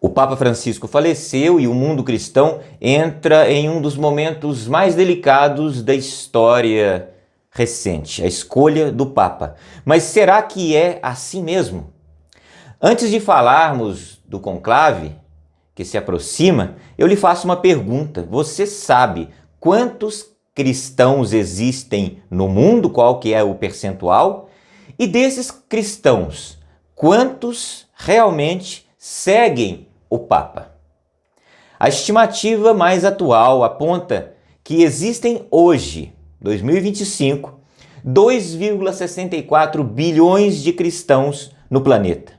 O Papa Francisco faleceu e o mundo cristão entra em um dos momentos mais delicados da história recente, a escolha do Papa. Mas será que é assim mesmo? Antes de falarmos do conclave que se aproxima, eu lhe faço uma pergunta. Você sabe quantos cristãos existem no mundo? Qual que é o percentual? E desses cristãos, quantos realmente seguem o Papa? A estimativa mais atual aponta que existem hoje, 2025, 2,64 bilhões de cristãos no planeta,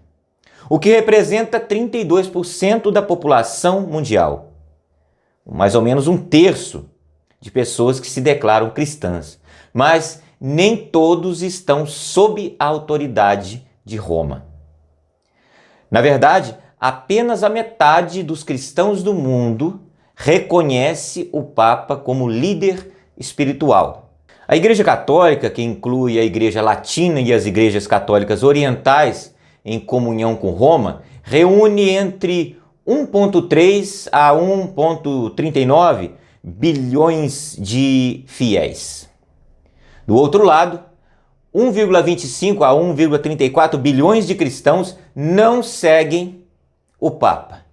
o que representa 32% da população mundial, mais ou menos um terço de pessoas que se declaram cristãs, mas nem todos estão sob a autoridade de Roma. Na verdade, apenas a metade dos cristãos do mundo reconhece o Papa como líder espiritual. A Igreja Católica, que inclui a Igreja Latina e as igrejas católicas orientais em comunhão com Roma, reúne entre 1,3 a 1,39 bilhões de fiéis. Do outro lado, 1,25 a 1,34 bilhões de cristãos não seguem o Papa.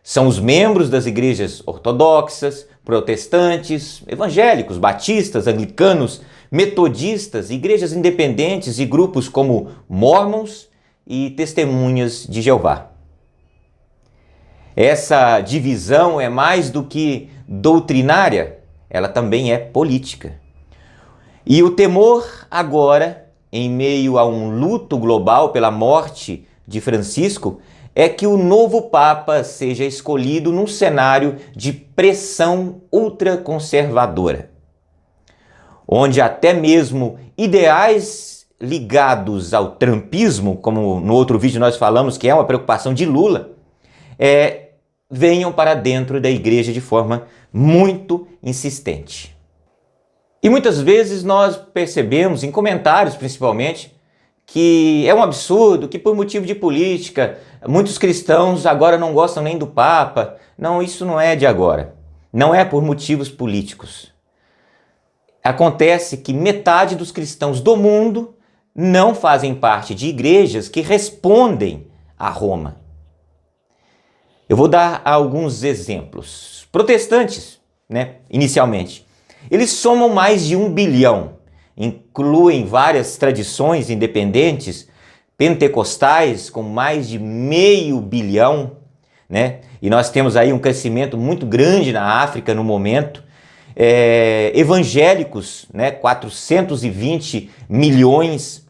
São os membros das igrejas ortodoxas, protestantes, evangélicos, batistas, anglicanos, metodistas, igrejas independentes e grupos como Mormons e Testemunhas de Jeová. Essa divisão é mais do que doutrinária, ela também é política. E o temor agora, em meio a um luto global pela morte de Francisco, é que o novo Papa seja escolhido num cenário de pressão ultraconservadora, onde até mesmo ideais ligados ao trumpismo, como no outro vídeo nós falamos que é uma preocupação de Lula, venham para dentro da igreja de forma muito insistente. E muitas vezes nós percebemos, em comentários principalmente, que é um absurdo, que por motivo de política, muitos cristãos agora não gostam nem do Papa. Não, isso não é de agora. Não é por motivos políticos. Acontece que metade dos cristãos do mundo não fazem parte de igrejas que respondem a Roma. Eu vou dar alguns exemplos. Protestantes, inicialmente. Eles somam mais de 1 bilhão, incluem várias tradições independentes, pentecostais com mais de meio bilhão, E nós temos aí um crescimento muito grande na África no momento. Evangélicos, 420 milhões,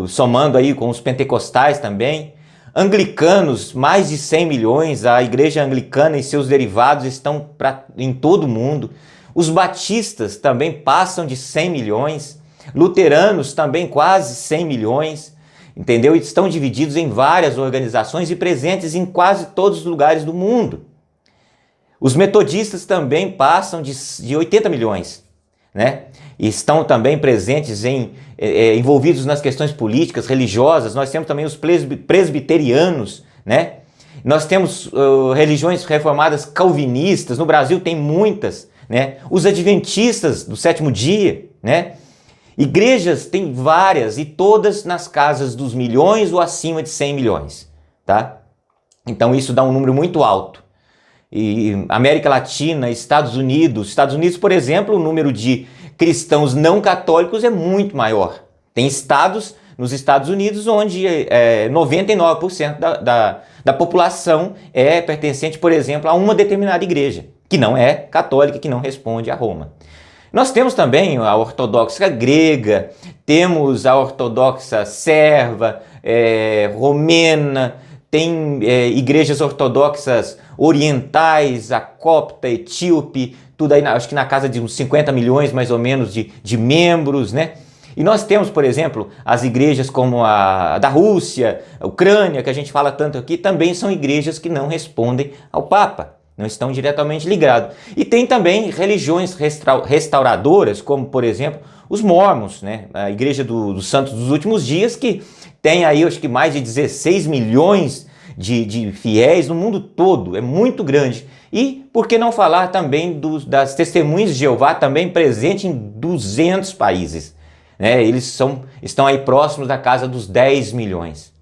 somando aí com os pentecostais também. Anglicanos, mais de 100 milhões, a igreja anglicana e seus derivados estão em todo o mundo. Os batistas também passam de 100 milhões, luteranos também quase 100 milhões, entendeu? E estão divididos em várias organizações e presentes em quase todos os lugares do mundo. Os metodistas também passam de 80 milhões, E estão também presentes envolvidos nas questões políticas, religiosas. Nós temos também os presbiterianos, Nós temos religiões reformadas calvinistas, no Brasil tem muitas, Os adventistas do sétimo dia, Igrejas tem várias e todas nas casas dos milhões ou acima de 100 milhões, tá? Então isso dá um número muito alto. E América Latina, Estados Unidos, por exemplo, o número de cristãos não católicos é muito maior. Tem estados nos Estados Unidos onde 99% da população é pertencente, por exemplo, a uma determinada igreja, que não é católica, que não responde a Roma. Nós temos também a ortodoxa grega, temos a ortodoxa serva, romena, tem igrejas ortodoxas orientais, a copta, etíope, tudo aí, acho que na casa de uns 50 milhões mais ou menos de membros, E nós temos, por exemplo, as igrejas como a da Rússia, a Ucrânia, que a gente fala tanto aqui, também são igrejas que não respondem ao Papa, não estão diretamente ligados. E tem também religiões restauradoras, como, por exemplo, os Mormons, A Igreja dos Santos dos Últimos Dias, que tem aí, acho que mais de 16 milhões de fiéis no mundo todo, é muito grande. E por que não falar também das Testemunhas de Jeová, também presente em 200 países, né? Eles estão aí próximos da casa dos 10 milhões.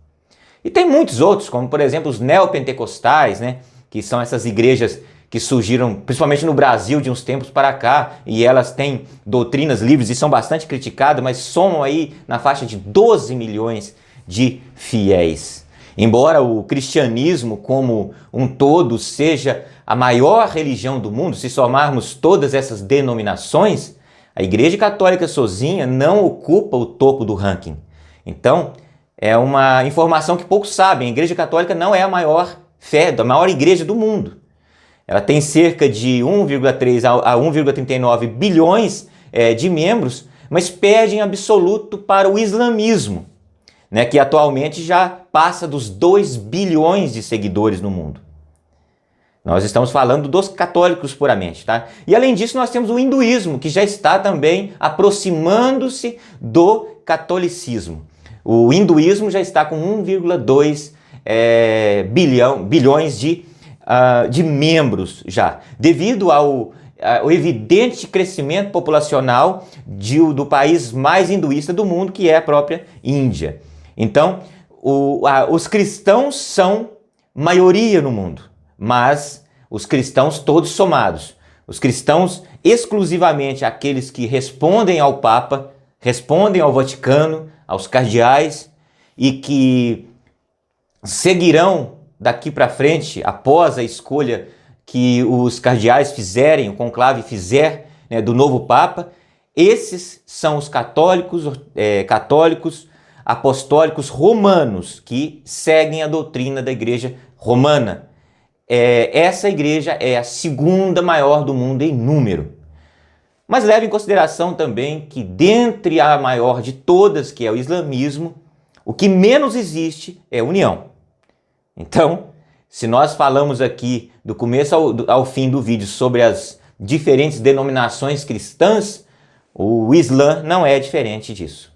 E tem muitos outros, como por exemplo os neopentecostais, né? Que são essas igrejas que surgiram principalmente no Brasil de uns tempos para cá, e elas têm doutrinas livres e são bastante criticadas, mas somam aí na faixa de 12 milhões de fiéis. Embora o cristianismo como um todo seja a maior religião do mundo, se somarmos todas essas denominações, a Igreja Católica sozinha não ocupa o topo do ranking. Então, é uma informação que poucos sabem, a Igreja Católica não é a maior fé, a maior igreja do mundo. Ela tem cerca de 1,3 a 1,39 bilhões de membros, mas perde em absoluto para o islamismo, né, que atualmente já passa dos 2 bilhões de seguidores no mundo. Nós estamos falando dos católicos puramente, tá? E além disso nós temos o hinduísmo, que já está também aproximando-se do catolicismo. O hinduísmo já está com 1,2 bilhões de membros já, devido ao evidente crescimento populacional do país mais hinduísta do mundo, que é a própria Índia. Então, os cristãos são maioria no mundo, mas os cristãos todos somados, os cristãos exclusivamente aqueles que respondem ao Papa, respondem ao Vaticano, aos cardeais e que seguirão daqui para frente, após a escolha que os cardeais fizerem, o conclave fizer, né, do novo Papa, esses são os católicos apostólicos romanos que seguem a doutrina da Igreja Romana. Essa igreja é a segunda maior do mundo em número. Mas leve em consideração também que dentre a maior de todas, que é o islamismo, o que menos existe é união. Então, se nós falamos aqui do começo ao fim do vídeo sobre as diferentes denominações cristãs, o Islã não é diferente disso.